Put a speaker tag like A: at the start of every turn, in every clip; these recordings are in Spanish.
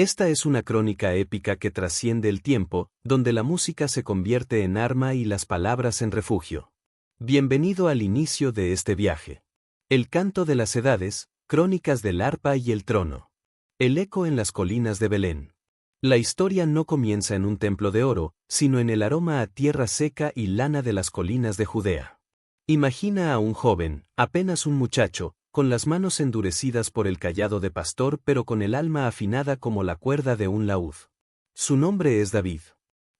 A: Esta es una crónica épica que trasciende el tiempo, donde la música se convierte en arma y las palabras en refugio. Bienvenido al inicio de este viaje. El canto de las edades, crónicas del arpa y el trono. El eco en las colinas de Belén. La historia no comienza en un templo de oro, sino en el aroma a tierra seca y lana de las colinas de Judea. Imagina a un joven, apenas un muchacho, con las manos endurecidas por el cayado de pastor pero con el alma afinada como la cuerda de un laúd. Su nombre es David.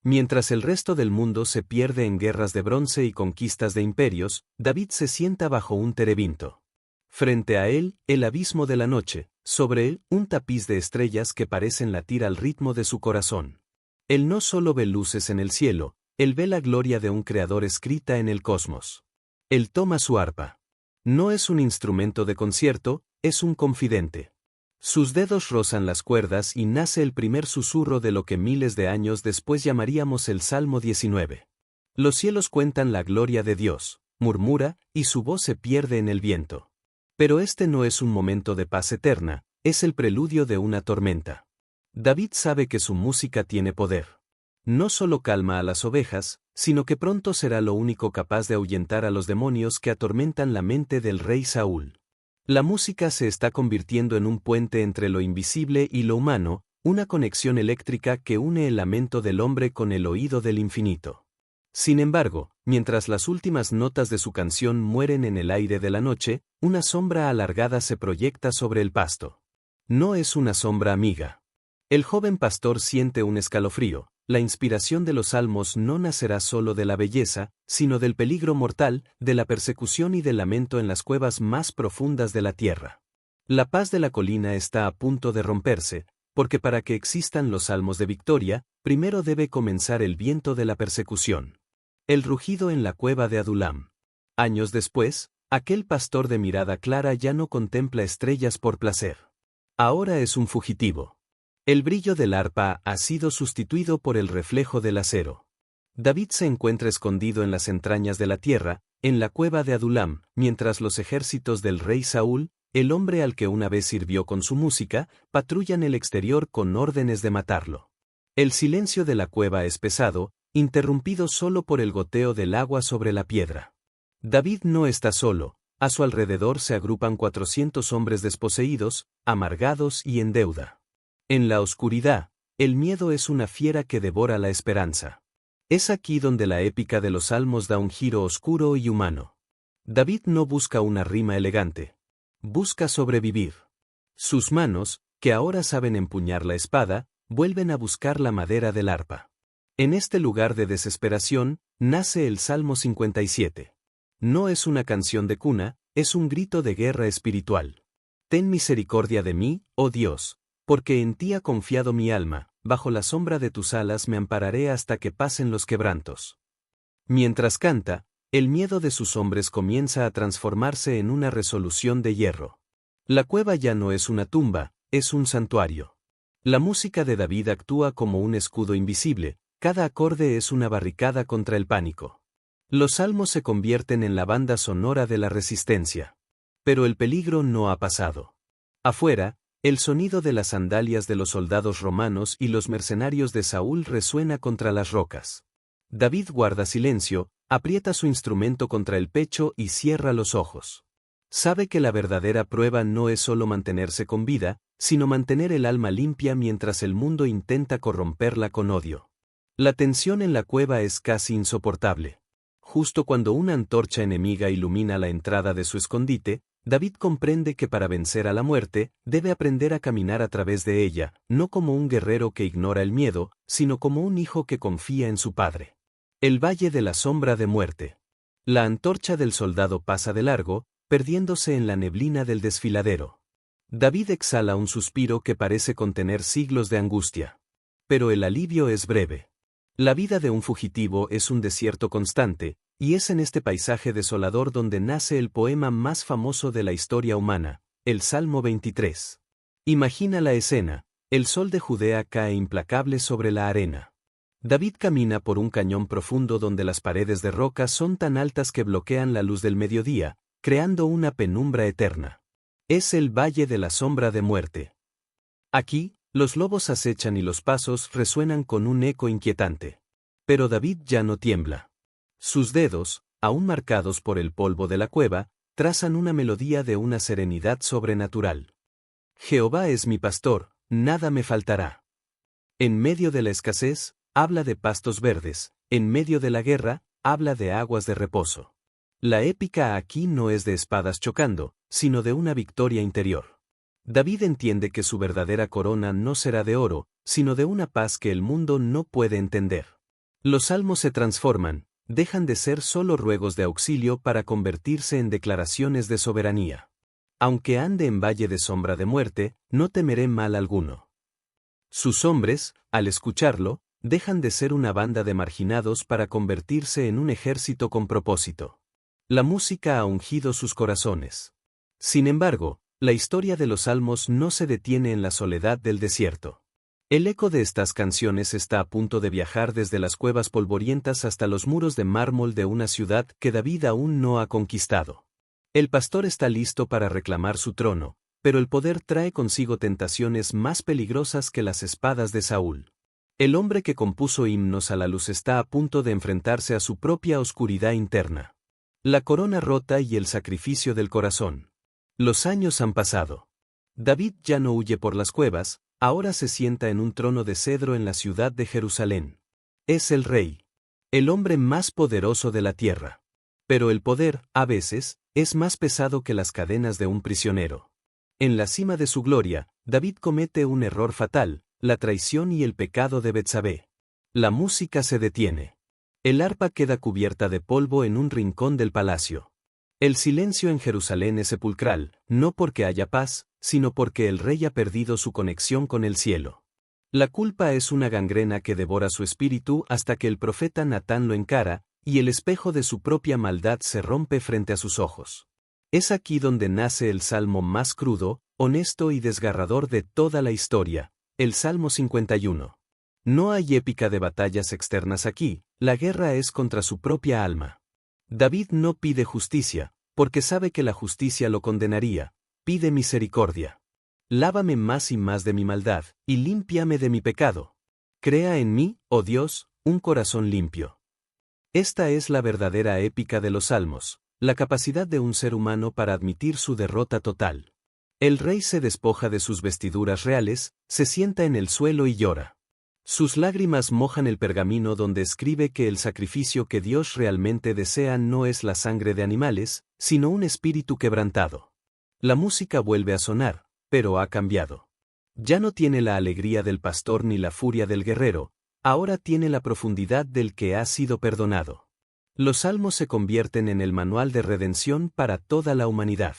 A: Mientras el resto del mundo se pierde en guerras de bronce y conquistas de imperios, David se sienta bajo un terebinto. Frente a él, el abismo de la noche, sobre él, un tapiz de estrellas que parecen latir al ritmo de su corazón. Él no solo ve luces en el cielo, él ve la gloria de un creador escrita en el cosmos. Él toma su arpa. No es un instrumento de concierto, es un confidente. Sus dedos rozan las cuerdas y nace el primer susurro de lo que miles de años después llamaríamos el Salmo 19. Los cielos cuentan la gloria de Dios, murmura, y su voz se pierde en el viento. Pero este no es un momento de paz eterna, es el preludio de una tormenta. David sabe que su música tiene poder. No solo calma a las ovejas, sino que pronto será lo único capaz de ahuyentar a los demonios que atormentan la mente del rey Saúl. La música se está convirtiendo en un puente entre lo invisible y lo humano, una conexión eléctrica que une el lamento del hombre con el oído del infinito. Sin embargo, mientras las últimas notas de su canción mueren en el aire de la noche, una sombra alargada se proyecta sobre el pasto. No es una sombra amiga. El joven pastor siente un escalofrío. La inspiración de los salmos no nacerá solo de la belleza, sino del peligro mortal, de la persecución y del lamento en las cuevas más profundas de la tierra. La paz de la colina está a punto de romperse, porque para que existan los salmos de victoria, primero debe comenzar el viento de la persecución. El rugido en la cueva de Adulam. Años después, aquel pastor de mirada clara ya no contempla estrellas por placer. Ahora es un fugitivo. El brillo del arpa ha sido sustituido por el reflejo del acero. David se encuentra escondido en las entrañas de la tierra, en la cueva de Adulam, mientras los ejércitos del rey Saúl, el hombre al que una vez sirvió con su música, patrullan el exterior con órdenes de matarlo. El silencio de la cueva es pesado, interrumpido solo por el goteo del agua sobre la piedra. David no está solo, a su alrededor se agrupan 400 hombres desposeídos, amargados y en deuda. En la oscuridad, el miedo es una fiera que devora la esperanza. Es aquí donde la épica de los salmos da un giro oscuro y humano. David no busca una rima elegante. Busca sobrevivir. Sus manos, que ahora saben empuñar la espada, vuelven a buscar la madera del arpa. En este lugar de desesperación, nace el Salmo 57. No es una canción de cuna, es un grito de guerra espiritual. Ten misericordia de mí, oh Dios. Porque en ti ha confiado mi alma, bajo la sombra de tus alas me ampararé hasta que pasen los quebrantos. Mientras canta, el miedo de sus hombres comienza a transformarse en una resolución de hierro. La cueva ya no es una tumba, es un santuario. La música de David actúa como un escudo invisible, cada acorde es una barricada contra el pánico. Los salmos se convierten en la banda sonora de la resistencia. Pero el peligro no ha pasado. Afuera, el sonido de las sandalias de los soldados romanos y los mercenarios de Saúl resuena contra las rocas. David guarda silencio, aprieta su instrumento contra el pecho y cierra los ojos. Sabe que la verdadera prueba no es solo mantenerse con vida, sino mantener el alma limpia mientras el mundo intenta corromperla con odio. La tensión en la cueva es casi insoportable. Justo cuando una antorcha enemiga ilumina la entrada de su escondite, David comprende que para vencer a la muerte, debe aprender a caminar a través de ella, no como un guerrero que ignora el miedo, sino como un hijo que confía en su padre. El valle de la sombra de muerte. La antorcha del soldado pasa de largo, perdiéndose en la neblina del desfiladero. David exhala un suspiro que parece contener siglos de angustia. Pero el alivio es breve. La vida de un fugitivo es un desierto constante, y es en este paisaje desolador donde nace el poema más famoso de la historia humana, el Salmo 23. Imagina la escena, el sol de Judea cae implacable sobre la arena. David camina por un cañón profundo donde las paredes de roca son tan altas que bloquean la luz del mediodía, creando una penumbra eterna. Es el valle de la sombra de muerte. Aquí, Los lobos acechan y los pasos resuenan con un eco inquietante. Pero David ya no tiembla. Sus dedos, aún marcados por el polvo de la cueva, trazan una melodía de una serenidad sobrenatural. Jehová es mi pastor, nada me faltará. En medio de la escasez, habla de pastos verdes, en medio de la guerra, habla de aguas de reposo. La épica aquí no es de espadas chocando, sino de una victoria interior. David entiende que su verdadera corona no será de oro, sino de una paz que el mundo no puede entender. Los salmos se transforman, dejan de ser solo ruegos de auxilio para convertirse en declaraciones de soberanía. Aunque ande en valle de sombra de muerte, no temeré mal alguno. Sus hombres, al escucharlo, dejan de ser una banda de marginados para convertirse en un ejército con propósito. La música ha ungido sus corazones. Sin embargo, la historia de los salmos no se detiene en la soledad del desierto. El eco de estas canciones está a punto de viajar desde las cuevas polvorientas hasta los muros de mármol de una ciudad que David aún no ha conquistado. El pastor está listo para reclamar su trono, pero el poder trae consigo tentaciones más peligrosas que las espadas de Saúl. El hombre que compuso himnos a la luz está a punto de enfrentarse a su propia oscuridad interna. La corona rota y el sacrificio del corazón. Los años han pasado. David ya no huye por las cuevas, ahora se sienta en un trono de cedro en la ciudad de Jerusalén. Es el rey. El hombre más poderoso de la tierra. Pero el poder, a veces, es más pesado que las cadenas de un prisionero. En la cima de su gloria, David comete un error fatal, la traición y el pecado de Betsabé. La música se detiene. El arpa queda cubierta de polvo en un rincón del palacio. El silencio en Jerusalén es sepulcral, no porque haya paz, sino porque el rey ha perdido su conexión con el cielo. La culpa es una gangrena que devora su espíritu hasta que el profeta Natán lo encara, y el espejo de su propia maldad se rompe frente a sus ojos. Es aquí donde nace el salmo más crudo, honesto y desgarrador de toda la historia, el Salmo 51. No hay épica de batallas externas aquí, la guerra es contra su propia alma. David no pide justicia, porque sabe que la justicia lo condenaría, pide misericordia. Lávame más y más de mi maldad, y límpiame de mi pecado. Crea en mí, oh Dios, un corazón limpio. Esta es la verdadera épica de los salmos, la capacidad de un ser humano para admitir su derrota total. El rey se despoja de sus vestiduras reales, se sienta en el suelo y llora. Sus lágrimas mojan el pergamino donde escribe que el sacrificio que Dios realmente desea no es la sangre de animales, sino un espíritu quebrantado. La música vuelve a sonar, pero ha cambiado. Ya no tiene la alegría del pastor ni la furia del guerrero, ahora tiene la profundidad del que ha sido perdonado. Los salmos se convierten en el manual de redención para toda la humanidad.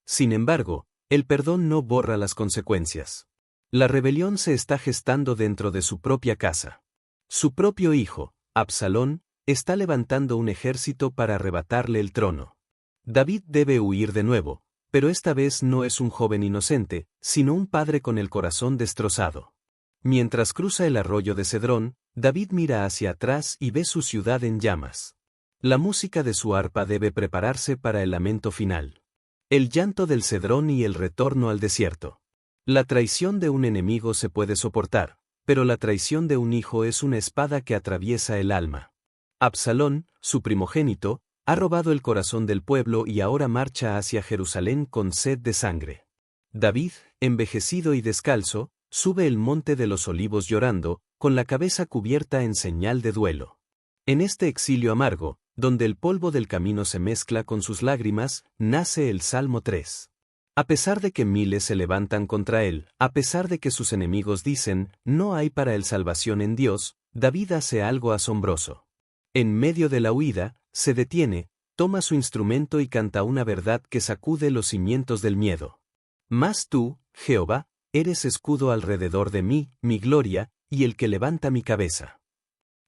A: Sin embargo, el perdón no borra las consecuencias. La rebelión se está gestando dentro de su propia casa. Su propio hijo, Absalón, está levantando un ejército para arrebatarle el trono. David debe huir de nuevo, pero esta vez no es un joven inocente, sino un padre con el corazón destrozado. Mientras cruza el arroyo de Cedrón, David mira hacia atrás y ve su ciudad en llamas. La música de su arpa debe prepararse para el lamento final. El llanto del Cedrón y el retorno al desierto. La traición de un enemigo se puede soportar, pero la traición de un hijo es una espada que atraviesa el alma. Absalón, su primogénito, ha robado el corazón del pueblo y ahora marcha hacia Jerusalén con sed de sangre. David, envejecido y descalzo, sube el monte de los olivos llorando, con la cabeza cubierta en señal de duelo. En este exilio amargo, donde el polvo del camino se mezcla con sus lágrimas, nace el Salmo 3. A pesar de que miles se levantan contra él, a pesar de que sus enemigos dicen, no hay para él salvación en Dios, David hace algo asombroso. En medio de la huida, se detiene, toma su instrumento y canta una verdad que sacude los cimientos del miedo. Mas tú, Jehová, eres escudo alrededor de mí, mi gloria, y el que levanta mi cabeza.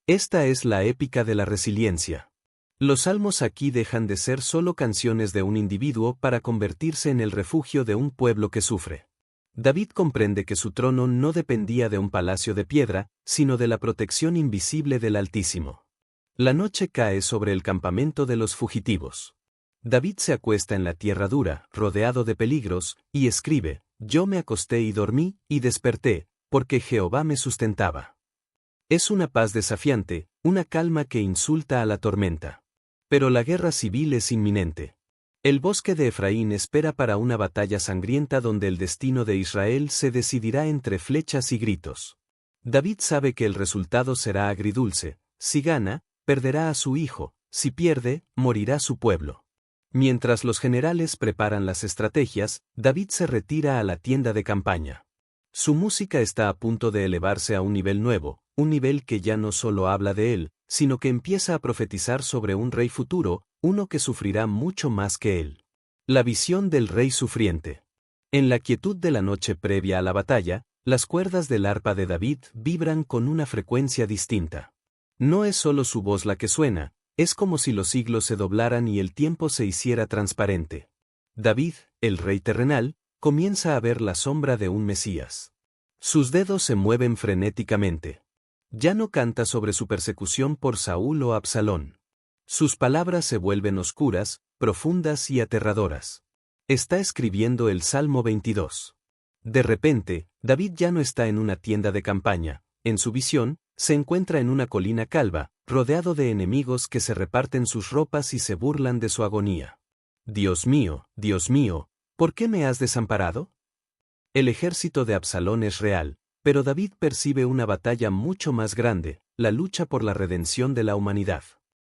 A: Esta es la épica de la resiliencia. Los salmos aquí dejan de ser solo canciones de un individuo para convertirse en el refugio de un pueblo que sufre. David comprende que su trono no dependía de un palacio de piedra, sino de la protección invisible del Altísimo. La noche cae sobre el campamento de los fugitivos. David se acuesta en la tierra dura, rodeado de peligros, y escribe, yo me acosté y dormí, y desperté, porque Jehová me sustentaba. Es una paz desafiante, una calma que insulta a la tormenta. Pero la guerra civil es inminente. El bosque de Efraín espera para una batalla sangrienta donde el destino de Israel se decidirá entre flechas y gritos. David sabe que el resultado será agridulce: si gana, perderá a su hijo; si pierde, morirá su pueblo. Mientras los generales preparan las estrategias, David se retira a la tienda de campaña. Su música está a punto de elevarse a un nivel nuevo, un nivel que ya no solo habla de él, sino que empieza a profetizar sobre un rey futuro, uno que sufrirá mucho más que él. La visión del rey sufriente. En la quietud de la noche previa a la batalla, las cuerdas del arpa de David vibran con una frecuencia distinta. No es solo su voz la que suena, es como si los siglos se doblaran y el tiempo se hiciera transparente. David, el rey terrenal, comienza a ver la sombra de un Mesías. Sus dedos se mueven frenéticamente. Ya no canta sobre su persecución por Saúl o Absalón. Sus palabras se vuelven oscuras, profundas y aterradoras. Está escribiendo el Salmo 22. De repente, David ya no está en una tienda de campaña. En su visión, se encuentra en una colina calva, rodeado de enemigos que se reparten sus ropas y se burlan de su agonía. Dios mío, ¿por qué me has desamparado? El ejército de Absalón es real, pero David percibe una batalla mucho más grande, la lucha por la redención de la humanidad.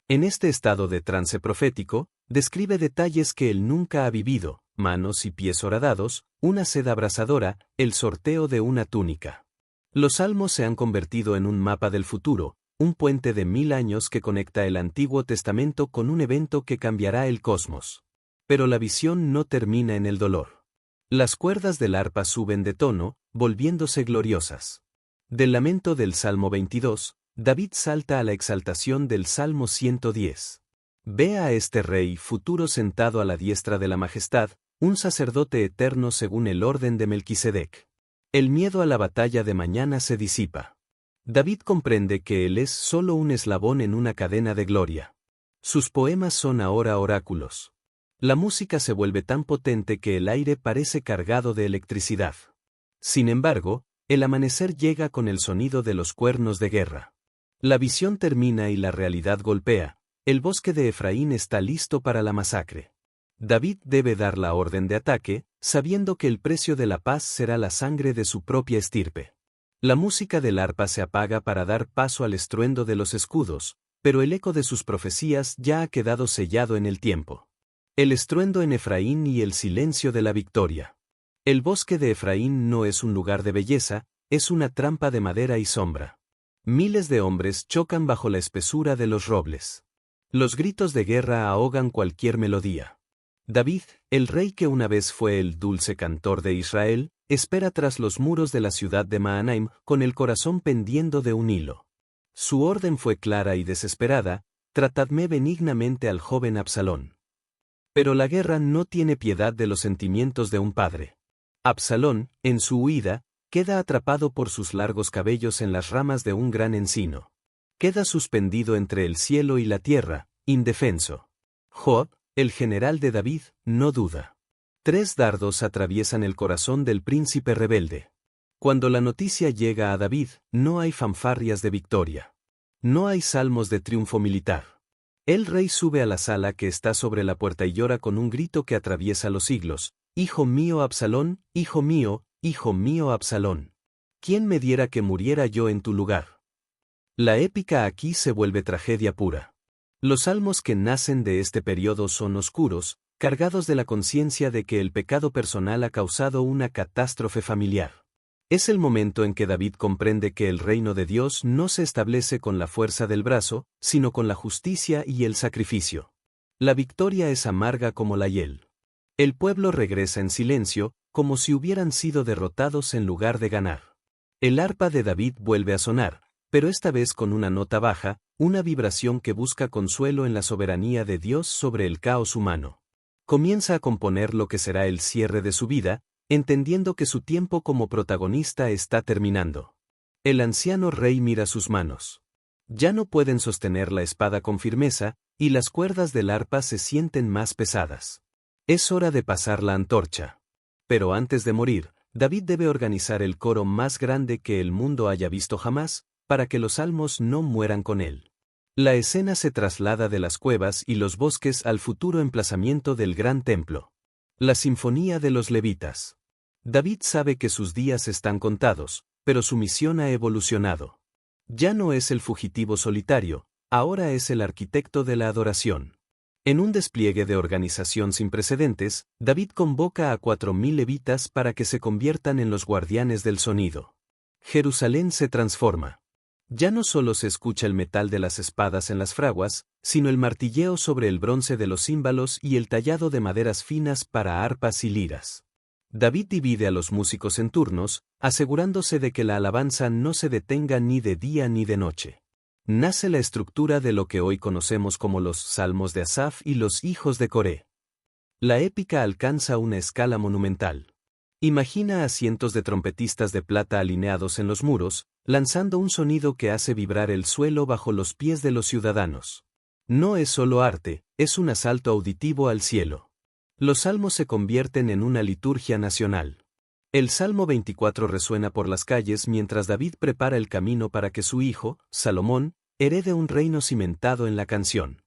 A: En este estado de trance profético, describe detalles que él nunca ha vivido: manos y pies horadados, una sed abrasadora, el sorteo de una túnica. Los salmos se han convertido en un mapa del futuro, un puente de 1000 años que conecta el Antiguo Testamento con un evento que cambiará el cosmos. Pero la visión no termina en el dolor. Las cuerdas del arpa suben de tono, volviéndose gloriosas. Del lamento del Salmo 22, David salta a la exaltación del Salmo 110. Ve a este rey futuro sentado a la diestra de la majestad, un sacerdote eterno según el orden de Melquisedec. El miedo a la batalla de mañana se disipa. David comprende que él es solo un eslabón en una cadena de gloria. Sus poemas son ahora oráculos. La música se vuelve tan potente que el aire parece cargado de electricidad. Sin embargo, el amanecer llega con el sonido de los cuernos de guerra. La visión termina y la realidad golpea. El bosque de Efraín está listo para la masacre. David debe dar la orden de ataque, sabiendo que el precio de la paz será la sangre de su propia estirpe. La música del arpa se apaga para dar paso al estruendo de los escudos, pero el eco de sus profecías ya ha quedado sellado en el tiempo. El estruendo en Efraín y el silencio de la victoria. El bosque de Efraín no es un lugar de belleza, es una trampa de madera y sombra. Miles de hombres chocan bajo la espesura de los robles. Los gritos de guerra ahogan cualquier melodía. David, el rey que una vez fue el dulce cantor de Israel, espera tras los muros de la ciudad de Mahanaim con el corazón pendiendo de un hilo. Su orden fue clara y desesperada: tratadme benignamente al joven Absalón. Pero la guerra no tiene piedad de los sentimientos de un padre. Absalón, en su huida, queda atrapado por sus largos cabellos en las ramas de un gran encino. Queda suspendido entre el cielo y la tierra, indefenso. Joab, el general de David, no duda. 3 dardos atraviesan el corazón del príncipe rebelde. Cuando la noticia llega a David, no hay fanfarrias de victoria. No hay salmos de triunfo militar. El rey sube a la sala que está sobre la puerta y llora con un grito que atraviesa los siglos: hijo mío Absalón, hijo mío Absalón. ¿Quién me diera que muriera yo en tu lugar? La épica aquí se vuelve tragedia pura. Los salmos que nacen de este periodo son oscuros, cargados de la conciencia de que el pecado personal ha causado una catástrofe familiar. Es el momento en que David comprende que el reino de Dios no se establece con la fuerza del brazo, sino con la justicia y el sacrificio. La victoria es amarga como la hiel. El pueblo regresa en silencio, como si hubieran sido derrotados en lugar de ganar. El arpa de David vuelve a sonar, pero esta vez con una nota baja, una vibración que busca consuelo en la soberanía de Dios sobre el caos humano. Comienza a componer lo que será el cierre de su vida, entendiendo que su tiempo como protagonista está terminando. El anciano rey mira sus manos. Ya no pueden sostener la espada con firmeza, y las cuerdas del arpa se sienten más pesadas. Es hora de pasar la antorcha. Pero antes de morir, David debe organizar el coro más grande que el mundo haya visto jamás, para que los salmos no mueran con él. La escena se traslada de las cuevas y los bosques al futuro emplazamiento del gran templo. La Sinfonía de los Levitas. David sabe que sus días están contados, pero su misión ha evolucionado. Ya no es el fugitivo solitario, ahora es el arquitecto de la adoración. En un despliegue de organización sin precedentes, David convoca a 4000 levitas para que se conviertan en los guardianes del sonido. Jerusalén se transforma. Ya no solo se escucha el metal de las espadas en las fraguas, sino el martilleo sobre el bronce de los címbalos y el tallado de maderas finas para arpas y liras. David divide a los músicos en turnos, asegurándose de que la alabanza no se detenga ni de día ni de noche. Nace la estructura de lo que hoy conocemos como los Salmos de Asaf y los hijos de Coré. La épica alcanza una escala monumental. Imagina a cientos de trompetistas de plata alineados en los muros, lanzando un sonido que hace vibrar el suelo bajo los pies de los ciudadanos. No es solo arte, es un asalto auditivo al cielo. Los salmos se convierten en una liturgia nacional. El Salmo 24 resuena por las calles mientras David prepara el camino para que su hijo, Salomón, herede un reino cimentado en la canción.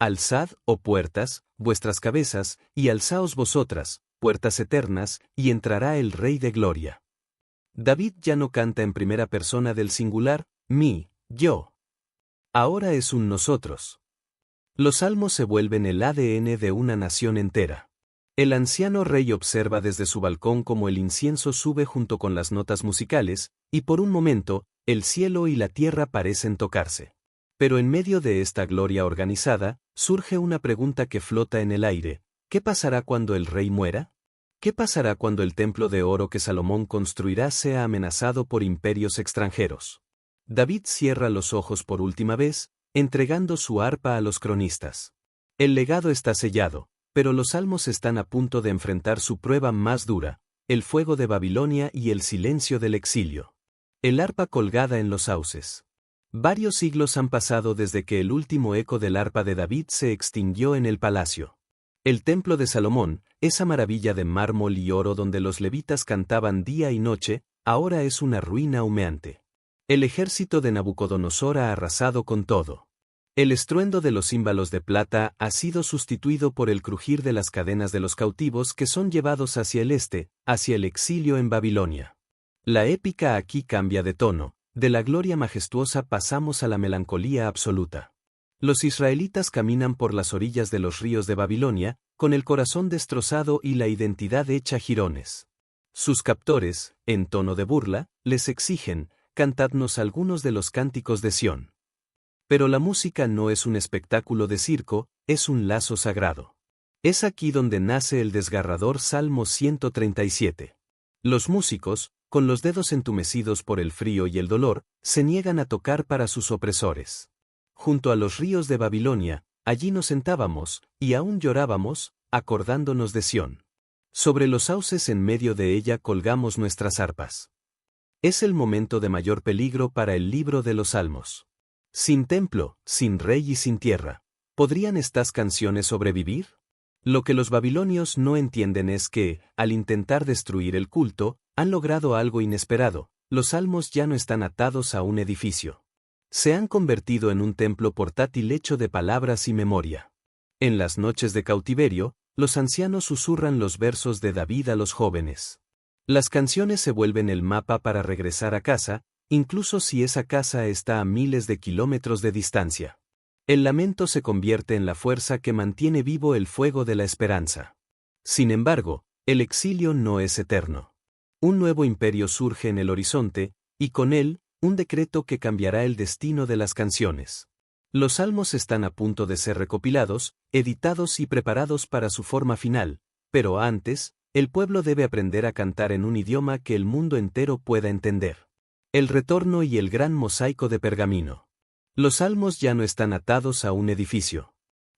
A: Alzad, oh puertas, vuestras cabezas, y alzaos vosotras, puertas eternas, y entrará el Rey de Gloria. David ya no canta en primera persona del singular, mí, yo. Ahora es un nosotros. Los salmos se vuelven el ADN de una nación entera. El anciano rey observa desde su balcón cómo el incienso sube junto con las notas musicales, y por un momento, el cielo y la tierra parecen tocarse. Pero en medio de esta gloria organizada, surge una pregunta que flota en el aire: ¿qué pasará cuando el rey muera? ¿Qué pasará cuando el templo de oro que Salomón construirá sea amenazado por imperios extranjeros? David cierra los ojos por última vez, entregando su arpa a los cronistas. El legado está sellado, pero los salmos están a punto de enfrentar su prueba más dura, el fuego de Babilonia y el silencio del exilio. El arpa colgada en los sauces. Varios siglos han pasado desde que el último eco del arpa de David se extinguió en el palacio. El templo de Salomón, esa maravilla de mármol y oro donde los levitas cantaban día y noche, ahora es una ruina humeante. El ejército de Nabucodonosor ha arrasado con todo. El estruendo de los címbalos de plata ha sido sustituido por el crujir de las cadenas de los cautivos que son llevados hacia el este, hacia el exilio en Babilonia. La épica aquí cambia de tono, de la gloria majestuosa pasamos a la melancolía absoluta. Los israelitas caminan por las orillas de los ríos de Babilonia, con el corazón destrozado y la identidad hecha jirones. Sus captores, en tono de burla, les exigen: cantadnos algunos de los cánticos de Sión. Pero la música no es un espectáculo de circo, es un lazo sagrado. Es aquí donde nace el desgarrador Salmo 137. Los músicos, con los dedos entumecidos por el frío y el dolor, se niegan a tocar para sus opresores. Junto a los ríos de Babilonia, allí nos sentábamos, y aún llorábamos, acordándonos de Sión. Sobre los sauces en medio de ella colgamos nuestras arpas. Es el momento de mayor peligro para el libro de los Salmos. Sin templo, sin rey y sin tierra, ¿podrían estas canciones sobrevivir? Lo que los babilonios no entienden es que, al intentar destruir el culto, han logrado algo inesperado: los salmos ya no están atados a un edificio. Se han convertido en un templo portátil hecho de palabras y memoria. En las noches de cautiverio, los ancianos susurran los versos de David a los jóvenes. Las canciones se vuelven el mapa para regresar a casa, incluso si esa casa está a miles de kilómetros de distancia. El lamento se convierte en la fuerza que mantiene vivo el fuego de la esperanza. Sin embargo, el exilio no es eterno. Un nuevo imperio surge en el horizonte, y con él, un decreto que cambiará el destino de las canciones. Los salmos están a punto de ser recopilados, editados y preparados para su forma final, pero antes, el pueblo debe aprender a cantar en un idioma que el mundo entero pueda entender. El retorno y el gran mosaico de pergamino. Los salmos ya no están atados a un edificio.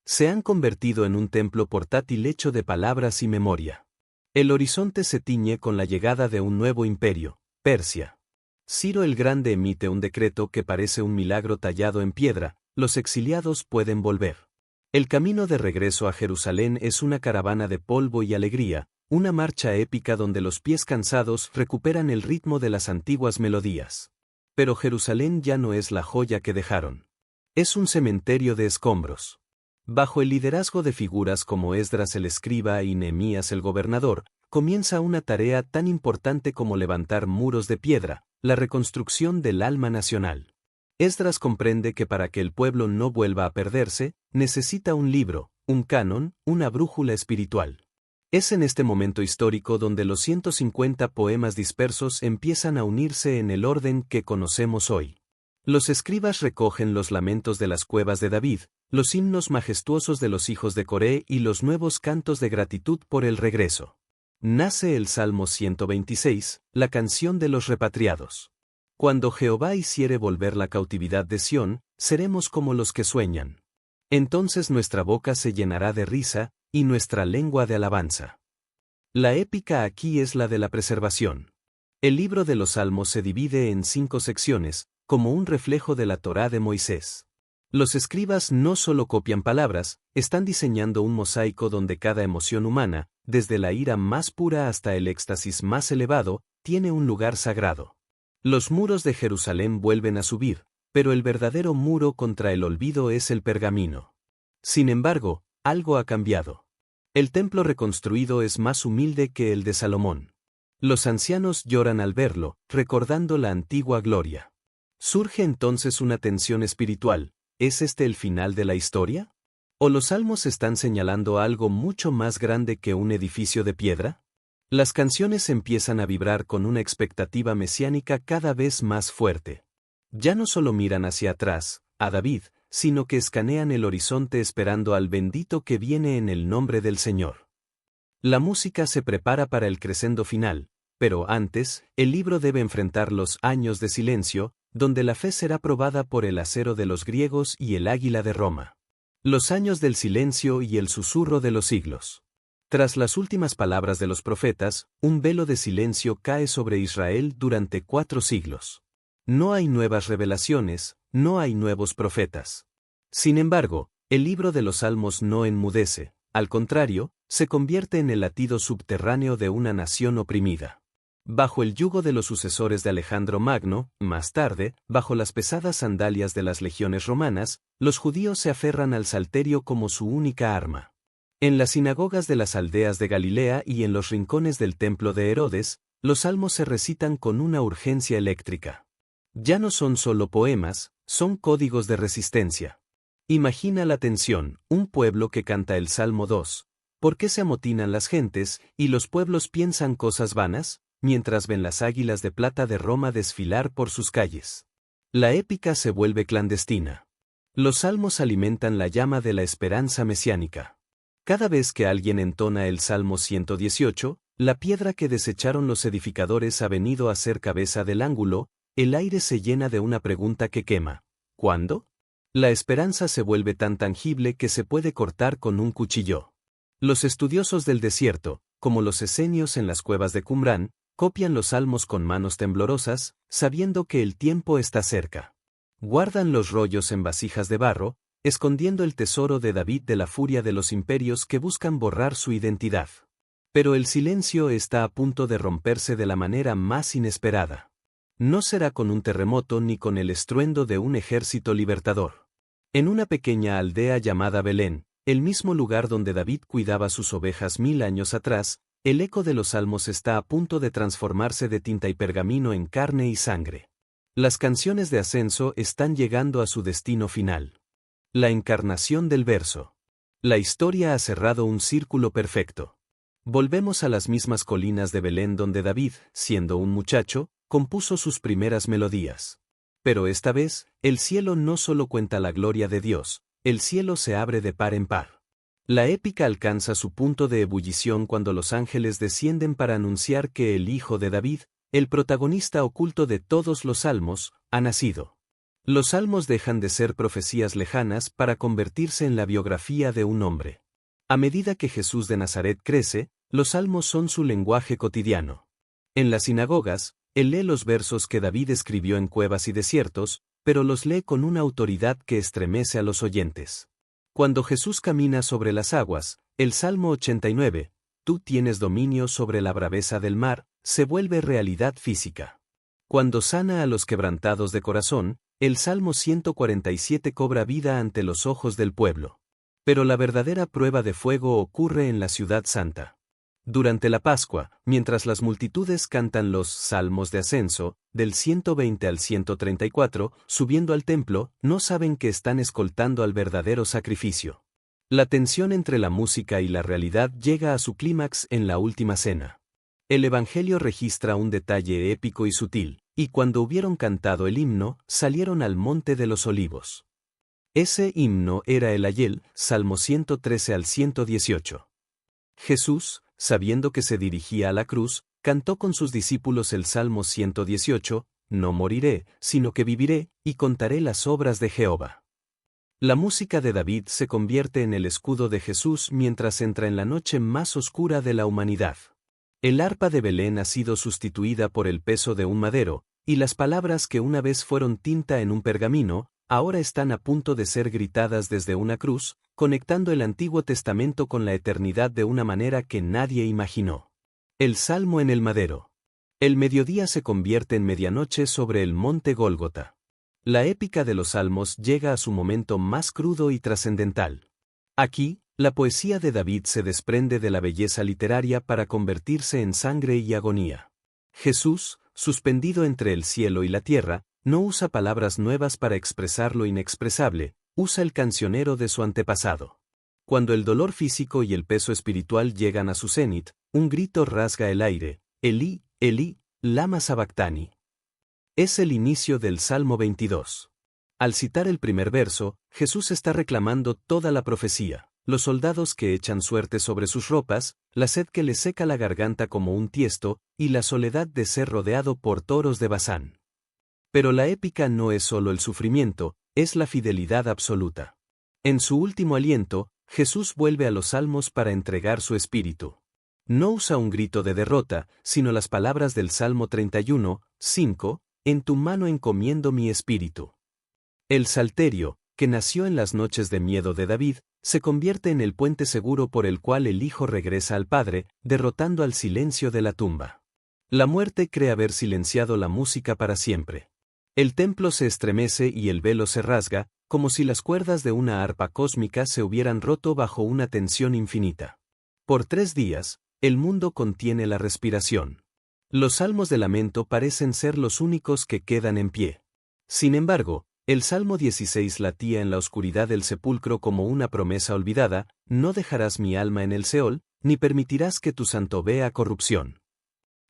A: Se han convertido en un templo portátil hecho de palabras y memoria. El horizonte se tiñe con la llegada de un nuevo imperio, Persia. Ciro el Grande emite un decreto que parece un milagro tallado en piedra: los exiliados pueden volver. El camino de regreso a Jerusalén es una caravana de polvo y alegría, una marcha épica donde los pies cansados recuperan el ritmo de las antiguas melodías. Pero Jerusalén ya no es la joya que dejaron. Es un cementerio de escombros. Bajo el liderazgo de figuras como Esdras el escriba y Nehemías el gobernador, comienza una tarea tan importante como levantar muros de piedra, la reconstrucción del alma nacional. Esdras comprende que para que el pueblo no vuelva a perderse, necesita un libro, un canon, una brújula espiritual. Es en este momento histórico donde los 150 poemas dispersos empiezan a unirse en el orden que conocemos hoy. Los escribas recogen los lamentos de las cuevas de David, los himnos majestuosos de los hijos de Coré y los nuevos cantos de gratitud por el regreso. Nace el Salmo 126, la canción de los repatriados. Cuando Jehová hiciere volver la cautividad de Sión, seremos como los que sueñan. Entonces nuestra boca se llenará de risa, y nuestra lengua de alabanza. La épica aquí es la de la preservación. El libro de los Salmos se divide en 5 secciones, como un reflejo de la Torá de Moisés. Los escribas no solo copian palabras, están diseñando un mosaico donde cada emoción humana, desde la ira más pura hasta el éxtasis más elevado, tiene un lugar sagrado. Los muros de Jerusalén vuelven a subir, pero el verdadero muro contra el olvido es el pergamino. Sin embargo, algo ha cambiado. El templo reconstruido es más humilde que el de Salomón. Los ancianos lloran al verlo, recordando la antigua gloria. Surge entonces una tensión espiritual. ¿Es este el final de la historia? ¿O los salmos están señalando algo mucho más grande que un edificio de piedra? Las canciones empiezan a vibrar con una expectativa mesiánica cada vez más fuerte. Ya no solo miran hacia atrás, a David, sino que escanean el horizonte esperando al bendito que viene en el nombre del Señor. La música se prepara para el crescendo final, pero antes, el libro debe enfrentar los años de silencio, donde la fe será probada por el acero de los griegos y el águila de Roma. Los años del silencio y el susurro de los siglos. Tras las últimas palabras de los profetas, un velo de silencio cae sobre Israel durante 4 siglos. No hay nuevas revelaciones, no hay nuevos profetas. Sin embargo, el libro de los Salmos no enmudece, al contrario, se convierte en el latido subterráneo de una nación oprimida. Bajo el yugo de los sucesores de Alejandro Magno, más tarde, bajo las pesadas sandalias de las legiones romanas, los judíos se aferran al salterio como su única arma. En las sinagogas de las aldeas de Galilea y en los rincones del templo de Herodes, los salmos se recitan con una urgencia eléctrica. Ya no son solo poemas, son códigos de resistencia. Imagina la tensión, un pueblo que canta el Salmo 2. ¿Por qué se amotinan las gentes, y los pueblos piensan cosas vanas, mientras ven las águilas de plata de Roma desfilar por sus calles? La épica se vuelve clandestina. Los salmos alimentan la llama de la esperanza mesiánica. Cada vez que alguien entona el Salmo 118, la piedra que desecharon los edificadores ha venido a ser cabeza del ángulo, el aire se llena de una pregunta que quema. ¿Cuándo? La esperanza se vuelve tan tangible que se puede cortar con un cuchillo. Los estudiosos del desierto, como los esenios en las cuevas de Qumrán, copian los salmos con manos temblorosas, sabiendo que el tiempo está cerca. Guardan los rollos en vasijas de barro, escondiendo el tesoro de David de la furia de los imperios que buscan borrar su identidad. Pero el silencio está a punto de romperse de la manera más inesperada. No será con un terremoto ni con el estruendo de un ejército libertador. En una pequeña aldea llamada Belén, el mismo lugar donde David cuidaba sus ovejas 1000 años atrás, el eco de los salmos está a punto de transformarse de tinta y pergamino en carne y sangre. Las canciones de ascenso están llegando a su destino final. La encarnación del verso. La historia ha cerrado un círculo perfecto. Volvemos a las mismas colinas de Belén donde David, siendo un muchacho, compuso sus primeras melodías. Pero esta vez, el cielo no solo cuenta la gloria de Dios, el cielo se abre de par en par. La épica alcanza su punto de ebullición cuando los ángeles descienden para anunciar que el Hijo de David, el protagonista oculto de todos los salmos, ha nacido. Los salmos dejan de ser profecías lejanas para convertirse en la biografía de un hombre. A medida que Jesús de Nazaret crece, los salmos son su lenguaje cotidiano. En las sinagogas, él lee los versos que David escribió en cuevas y desiertos, pero los lee con una autoridad que estremece a los oyentes. Cuando Jesús camina sobre las aguas, el Salmo 89, tú tienes dominio sobre la braveza del mar, se vuelve realidad física. Cuando sana a los quebrantados de corazón, el Salmo 147 cobra vida ante los ojos del pueblo. Pero la verdadera prueba de fuego ocurre en la ciudad santa. Durante la Pascua, mientras las multitudes cantan los salmos de ascenso, del 120 al 134, subiendo al templo, no saben que están escoltando al verdadero sacrificio. La tensión entre la música y la realidad llega a su clímax en la última cena. El Evangelio registra un detalle épico y sutil, y cuando hubieron cantado el himno, salieron al monte de los olivos. Ese himno era el Ayel, Salmo 113 al 118. Jesús, sabiendo que se dirigía a la cruz, cantó con sus discípulos el Salmo 118, no moriré, sino que viviré, y contaré las obras de Jehová. La música de David se convierte en el escudo de Jesús mientras entra en la noche más oscura de la humanidad. El arpa de Belén ha sido sustituida por el peso de un madero, y las palabras que una vez fueron tinta en un pergamino, ahora están a punto de ser gritadas desde una cruz, conectando el Antiguo Testamento con la eternidad de una manera que nadie imaginó. El Salmo en el madero. El mediodía se convierte en medianoche sobre el monte Gólgota. La épica de los Salmos llega a su momento más crudo y trascendental. Aquí, la poesía de David se desprende de la belleza literaria para convertirse en sangre y agonía. Jesús, suspendido entre el cielo y la tierra, no usa palabras nuevas para expresar lo inexpresable, usa el cancionero de su antepasado. Cuando el dolor físico y el peso espiritual llegan a su cenit, un grito rasga el aire: Elí, Elí, lama sabactani. Es el inicio del Salmo 22. Al citar el primer verso, Jesús está reclamando toda la profecía: los soldados que echan suerte sobre sus ropas, la sed que le seca la garganta como un tiesto, y la soledad de ser rodeado por toros de Basán. Pero la épica no es solo el sufrimiento, es la fidelidad absoluta. En su último aliento, Jesús vuelve a los salmos para entregar su espíritu. No usa un grito de derrota, sino las palabras del Salmo 31, 5, en tu mano encomiendo mi espíritu. El Salterio, que nació en las noches de miedo de David, se convierte en el puente seguro por el cual el Hijo regresa al Padre, derrotando al silencio de la tumba. La muerte cree haber silenciado la música para siempre. El templo se estremece y el velo se rasga, como si las cuerdas de una arpa cósmica se hubieran roto bajo una tensión infinita. Por 3 días, el mundo contiene la respiración. Los salmos de lamento parecen ser los únicos que quedan en pie. Sin embargo, el Salmo 16 latía en la oscuridad del sepulcro como una promesa olvidada: no dejarás mi alma en el Seol, ni permitirás que tu santo vea corrupción.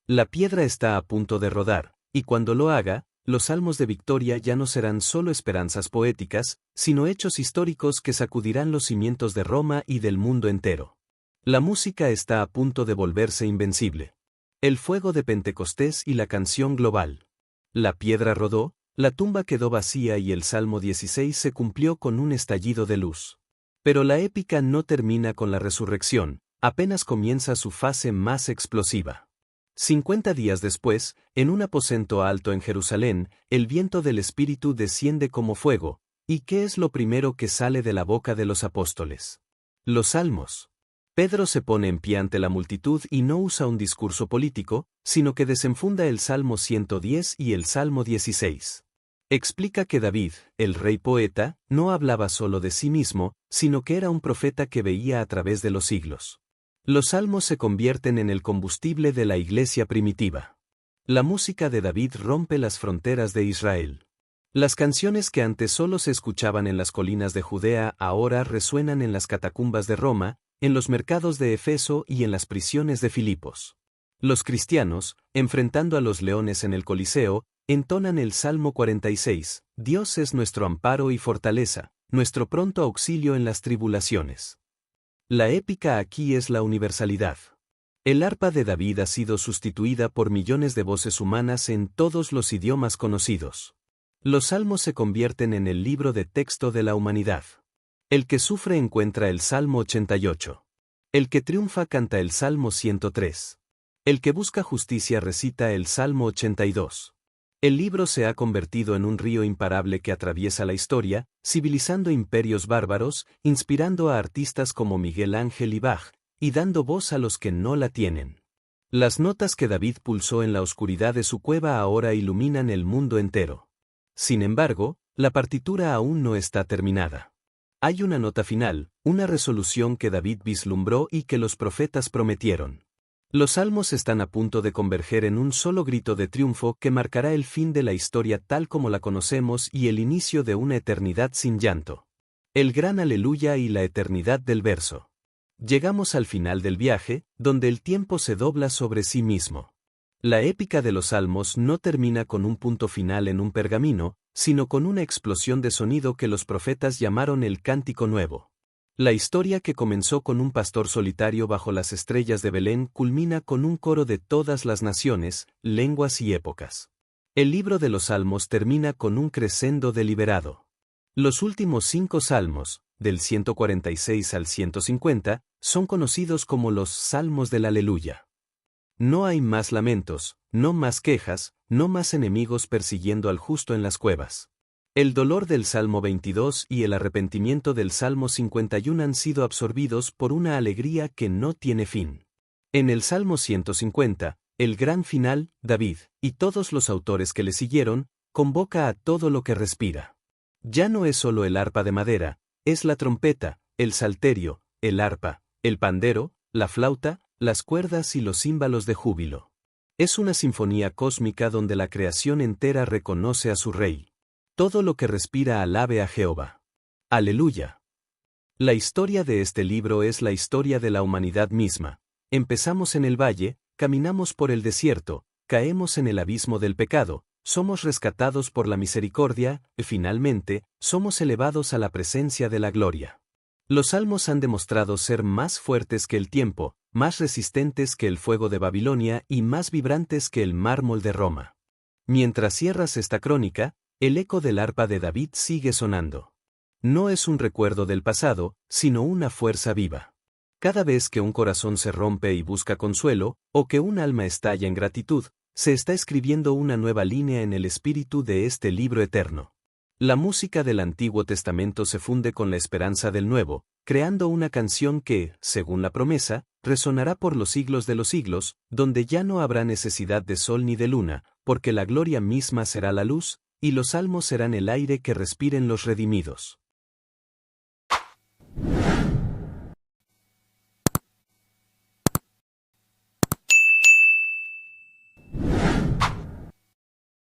A: La piedra está a punto de rodar, y cuando lo haga, los salmos de victoria ya no serán solo esperanzas poéticas, sino hechos históricos que sacudirán los cimientos de Roma y del mundo entero. La música está a punto de volverse invencible. El fuego de Pentecostés y la canción global. La piedra rodó, la tumba quedó vacía y el Salmo 16 se cumplió con un estallido de luz. Pero la épica no termina con la resurrección, apenas comienza su fase más explosiva. 50 días después, en un aposento alto en Jerusalén, el viento del Espíritu desciende como fuego. ¿Y qué es lo primero que sale de la boca de los apóstoles? Los salmos. Pedro se pone en pie ante la multitud y no usa un discurso político, sino que desenfunda el Salmo 110 y el Salmo 16. Explica que David, el rey poeta, no hablaba solo de sí mismo, sino que era un profeta que veía a través de los siglos. Los salmos se convierten en el combustible de la iglesia primitiva. La música de David rompe las fronteras de Israel. Las canciones que antes solo se escuchaban en las colinas de Judea ahora resuenan en las catacumbas de Roma, en los mercados de Efeso y en las prisiones de Filipos. Los cristianos, enfrentando a los leones en el Coliseo, entonan el Salmo 46, Dios es nuestro amparo y fortaleza, nuestro pronto auxilio en las tribulaciones. La épica aquí es la universalidad. El arpa de David ha sido sustituida por millones de voces humanas en todos los idiomas conocidos. Los salmos se convierten en el libro de texto de la humanidad. El que sufre encuentra el Salmo 88. El que triunfa canta el Salmo 103. El que busca justicia recita el Salmo 82. El libro se ha convertido en un río imparable que atraviesa la historia, civilizando imperios bárbaros, inspirando a artistas como Miguel Ángel y Bach, y dando voz a los que no la tienen. Las notas que David pulsó en la oscuridad de su cueva ahora iluminan el mundo entero. Sin embargo, la partitura aún no está terminada. Hay una nota final, una resolución que David vislumbró y que los profetas prometieron. Los salmos están a punto de converger en un solo grito de triunfo que marcará el fin de la historia tal como la conocemos y el inicio de una eternidad sin llanto. El gran aleluya y la eternidad del verso. Llegamos al final del viaje, donde el tiempo se dobla sobre sí mismo. La épica de los salmos no termina con un punto final en un pergamino, sino con una explosión de sonido que los profetas llamaron el Cántico Nuevo. La historia que comenzó con un pastor solitario bajo las estrellas de Belén culmina con un coro de todas las naciones, lenguas y épocas. El libro de los Salmos termina con un crescendo deliberado. Los últimos 5 salmos, del 146 al 150, son conocidos como los Salmos del Aleluya. No hay más lamentos, no más quejas, no más enemigos persiguiendo al justo en las cuevas. El dolor del Salmo 22 y el arrepentimiento del Salmo 51 han sido absorbidos por una alegría que no tiene fin. En el Salmo 150, el gran final, David, y todos los autores que le siguieron, convoca a todo lo que respira. Ya no es solo el arpa de madera, es la trompeta, el salterio, el arpa, el pandero, la flauta, las cuerdas y los címbalos de júbilo. Es una sinfonía cósmica donde la creación entera reconoce a su Rey. Todo lo que respira alabe a Jehová. Aleluya. La historia de este libro es la historia de la humanidad misma. Empezamos en el valle, caminamos por el desierto, caemos en el abismo del pecado, somos rescatados por la misericordia, y finalmente, somos elevados a la presencia de la gloria. Los salmos han demostrado ser más fuertes que el tiempo, más resistentes que el fuego de Babilonia y más vibrantes que el mármol de Roma. Mientras cierras esta crónica, el eco del arpa de David sigue sonando. No es un recuerdo del pasado, sino una fuerza viva. Cada vez que un corazón se rompe y busca consuelo, o que un alma estalla en gratitud, se está escribiendo una nueva línea en el espíritu de este libro eterno. La música del Antiguo Testamento se funde con la esperanza del Nuevo, creando una canción que, según la promesa, resonará por los siglos de los siglos, donde ya no habrá necesidad de sol ni de luna, porque la gloria misma será la luz, y los salmos serán el aire que respiren los redimidos.